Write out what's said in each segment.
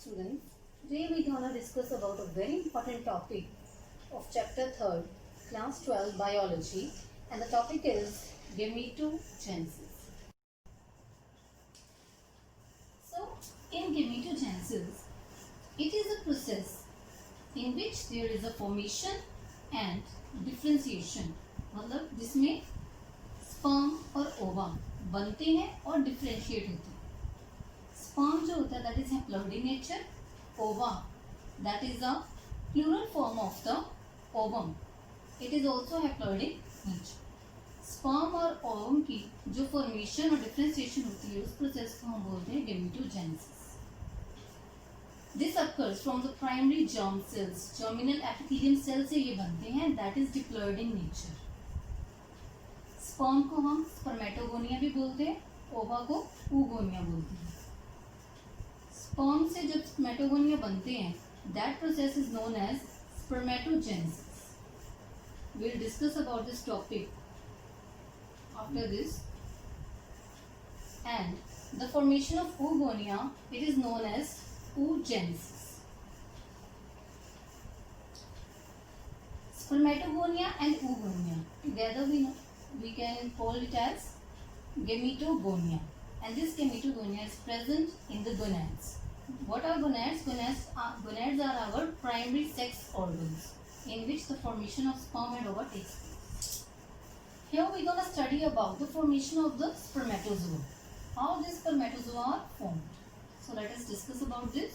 students. Today we're gonna discuss about a very important topic of chapter 3rd, class 12 biology, and the topic is gametogenesis. So in gametogenesis, it is a process in which there is a formation and differentiation, मतलब जिसमें sperm और ओवा बनते हैं और differentiate होते हैं. Sperm जो होता है that is haploid in nature. Ova that is the plural form of the ovum. It is also haploid in nature. Sperm और ओवम की जो फॉर्मेशन और डिफ्रेंशिएशन होती है उस प्रोसेस को हम बोलते हैं gametogenesis. This occurs from the primary germ cells. Germinal epithelium cell से ये बनते हैं. That is diploid in nature. Sperm को हम स्पर्मेटोगोनिया भी बोलते हैं, ओवा को oogonia बोलते हैं. स्पर्म से जब स्पर्मेटोगोनिया बनते हैं that process is known as spermatogenesis. We will discuss about this topic after this. And the formation of oogonia it is known as oogenesis. Spermatogonia and oogonia together we can call it as gametogonia, and this gametogonia is present in the gonads. What are gonads? Gonads are our primary sex organs in which the formation of sperm and ova takes place. Here we are going to study about the formation of the spermatozoa, how these spermatozoa are formed. So let us discuss about this.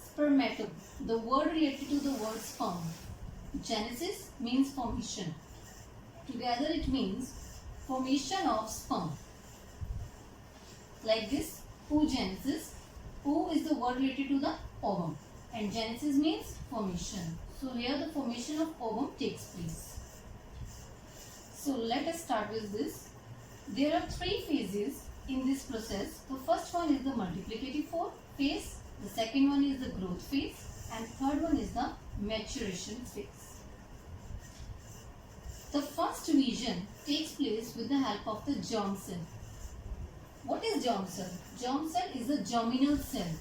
Spermato, the word related to the word sperm. Genesis means formation. Together it means formation of sperm. Like this, oogenesis. Oo is the word related to the ovum, and genesis means formation. So here the formation of ovum takes place. So let us start with this. There are three phases in this process. The first one is the multiplicative phase, the second one is the growth phase, and third one is the maturation phase. The first division takes place with the help of the germ cell. What is germ cell? Germ cell is a germinal cell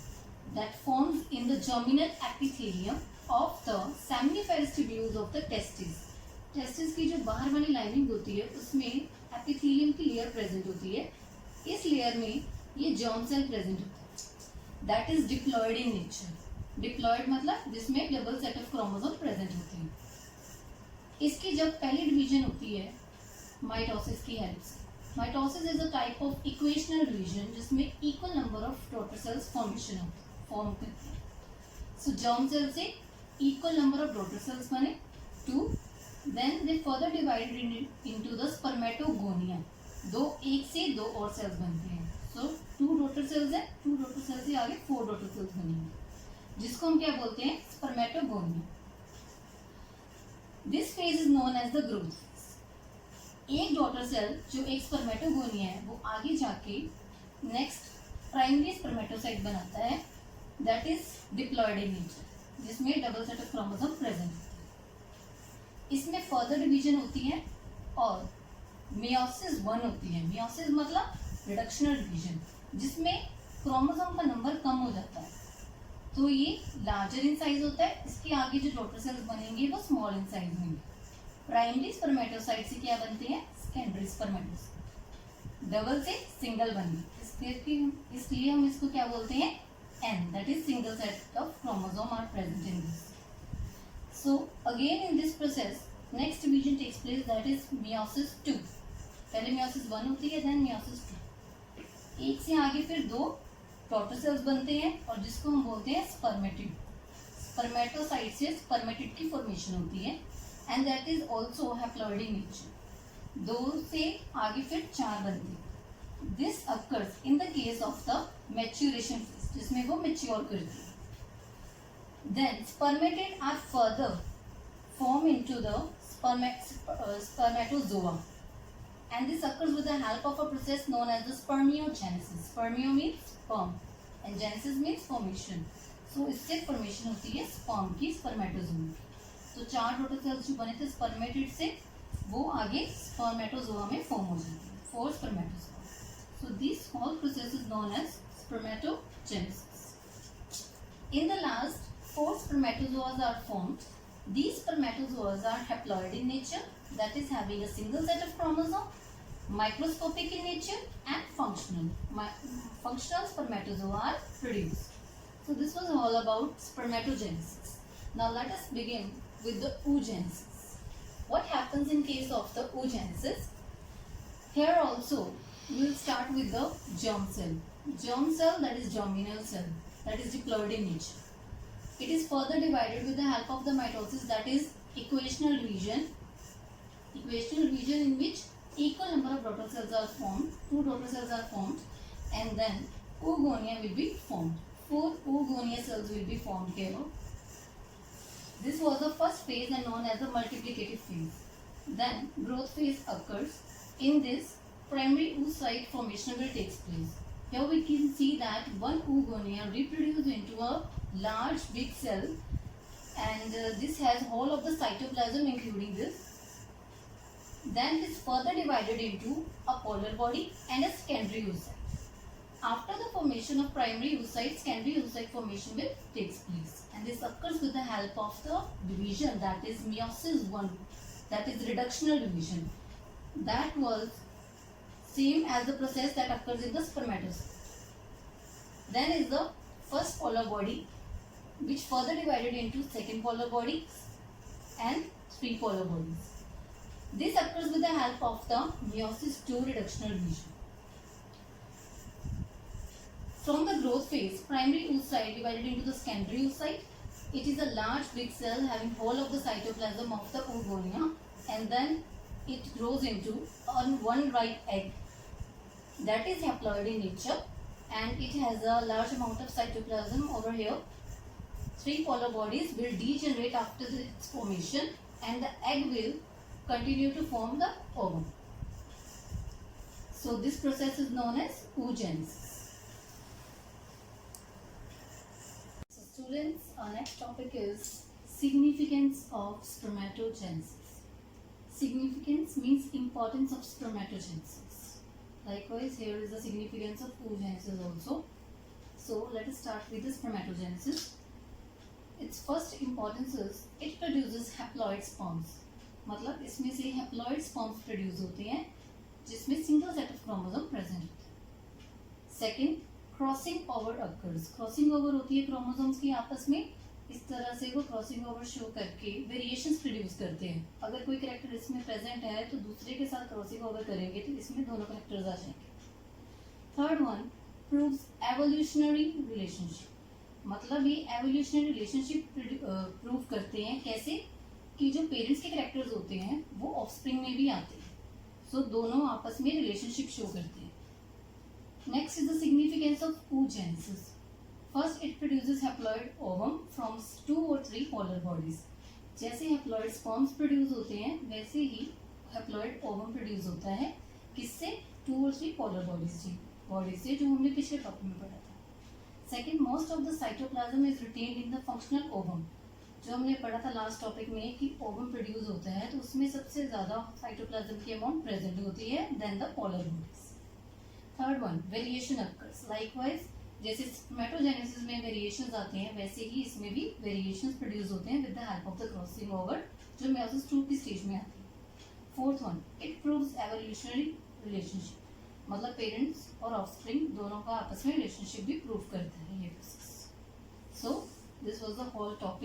that forms in the germinal epithelium of the seminiferous tubules of the testes. Testes की जो बाहर वाली lining होती है उसमें epithelium की layer present होती है. इस लेयर में ये जर्म सेल प्रेजेंट होता है. That is diploid in nature. Diploid मतलब जिसमें double set of chromosome present होते हैं. इसकी जब पहली डिवीजन होती है माइटोसिस की हेल्प से. Mitosis is a type of equational division जिसमें equal number of daughter cells form करते हैं. सो जर्म सेल से equal number of daughter cells बने 2. Then they further divided into the spermatogonia. एक से दो और सेल्स बनते हैं. सो 2 डॉटर सेल्स है. 2 डॉटर सेल्स से आगे 4 डॉटर सेल्स बनेंगे जिसको हम क्या बोलते हैं? Spermatogonia. This phase is known as the growth phase. एक डॉटर सेल जो एक स्पर्मेटोगोनिया है वो आगे जाके नेक्स्ट प्राइमरी स्पर्मेटोसाइट बनाता है. That is diploid in nature जिसमें double set of chromosome present होता है. इसमें फर्दर डिवीजन होती है और मियोसिस 1 होती है. मियोसिस मतलब रिडक्शनल डिवीजन जिसमें क्रोमोसोम का नंबर कम हो जाता है तो ये लार्जर इन साइज होता है. इसके आगे जो डॉटर सेल्स बनेंगे वो स्मॉल इन साइज होंगे. प्राइमरी स्पर्मेटोसाइट से क्या बनते हैं? Secondary spermatocyte. डबल से सिंगल बनेंगे इसलिए हम इसको क्या बोलते हैं? N. That is single set of chromosome are present in this. So again in this process next division takes place that is meiosis 2. पहले मियोसिस 1 होती है देन मियोसिस 2. एक से आगे फिर 2 डॉटर सेल्स बनते हैं और जिसको हम बोलते हैं स्पर्मेटिड. स्पर्मेटोसाइट से स्पर्मेटिड की फॉर्मेशन होती है and that is also haploid in nature. 2 से आगे फिर 4 बनते हैं. This occurs in the case of the maturation phase जिसमें वो मैच्योर करती है. Then spermatid are further form into the spermatozoa, and this occurs with the help of a process known as the spermiogenesis. Spermio means sperm and genesis means formation. So इससे formation होती है sperm की spermatozoa की. तो 4 total sales जो बने थे spermatid से वो आगे स्पर्मेटोजोआ में फॉर्म हो जाते हैं. 4 spermatozoa. So this whole process is known as spermatogenesis. In the last, 4 spermatozoas are formed. These spermatozoas are haploid in nature, that is having a single set of chromosome, microscopic in nature, and functional. Functional spermatozoa are produced. So this was all about spermatogenesis. Now let us begin with the oogenesis. What happens in case of the oogenesis? Here also we will start with the germ cell. Germ cell, that is germinal cell, that is diploid in nature. It is further divided with the help of the mitosis, that is equational division. Equational division in which equal number of daughter cells are formed, 2 daughter cells are formed, and then oogonia will be formed. 4 oogonia cells will be formed here. This was the first phase and known as the multiplicative phase. Then growth phase occurs. In this, primary oocyte formation will take place. Here we can see that one oogonia reproduces into a large big cell, and this has whole of the cytoplasm including this. Then it is further divided into a polar body and a secondary oocyte. After the formation of primary oocyte, secondary oocyte formation will take place, and this occurs with the help of the division, that is meiosis 1, that is reductional division. That was same as the process that occurs in the spermatocyte. Then is the first polar body, which further divided into second polar body and 3 polar bodies. This occurs with the help of the meiosis 2 reductional division. From the growth phase, primary oocyte divided into the secondary oocyte. It is a large big cell having whole of the cytoplasm of the oogonia, and then it grows into one right egg, that is haploid in nature, and it has a large amount of cytoplasm over here. 3 polar bodies will degenerate after its formation, and the egg will continue to form the ovum. So this process is known as oogenesis. So students, our next topic is significance of spermatogenesis. Significance means importance of spermatogenesis. Likewise, here is the significance of oogenesis also. So let us start with the spermatogenesis. Its first importance is it produces haploid sperms. मतलब इसमें से haploid sperms produce होते हैं जिसमें single set of chromosome present होते हैं. Second, crossing over occurs. Crossing over होती है chromosomes की आपस में. इस तरह से वो क्रॉसिंग ओवर शो करके वेरिएशंस प्रोड्यूस करते हैं. अगर कोई कैरेक्टर इसमें प्रेजेंट है तो दूसरे के साथ क्रॉसिंग ओवर करेंगे तो इसमें दोनों कैरेक्टर्स आ जाएंगे. Third one, proves evolutionary relationship. मतलब ये एवोल्यूशनरी रिलेशनशिप प्रूव करते हैं. कैसे? कि जो पेरेंट्स के कैरेक्टर्स होते हैं वो ऑफस्प्रिंग में भी आते हैं. सो दोनों आपस में रिलेशनशिप शो करते हैं. Next is the significance of oogenesis. First, it produces haploid ovum from 2 or 3 polar bodies. जैसे haploid sperms produce होते हैं वैसे ही haploid ovum produce होता है. किससे? 2 or 3 polar bodies से, जो हमने पिछले टॉपिक में पढ़ा था. Second, most of the cytoplasm is retained in the functional ovum. जो हमने पढ़ा था लास्ट टॉपिक में कि ovum produce होता है तो उसमें सबसे ज़्यादा cytoplasm की अमाउंट प्रेजेंट होती है than the polar bodies. Third one, variation occurs. Likewise, जैसे स्पर्मेटोजेनेसिस में वेरिएशंस आते हैं वैसे ही इसमें भी वेरिएशंस प्रोड्यूस होते हैं with the help of the crossing over, जो मेयोसिस 2 की स्टेज में आते हैं. Fourth one, it proves evolutionary relationship. मतलब पेरेंट्स और ऑफस्प्रिंग दोनों का आपस में रिलेशनशिप भी प्रूव करता है ये process. So this was the whole topic.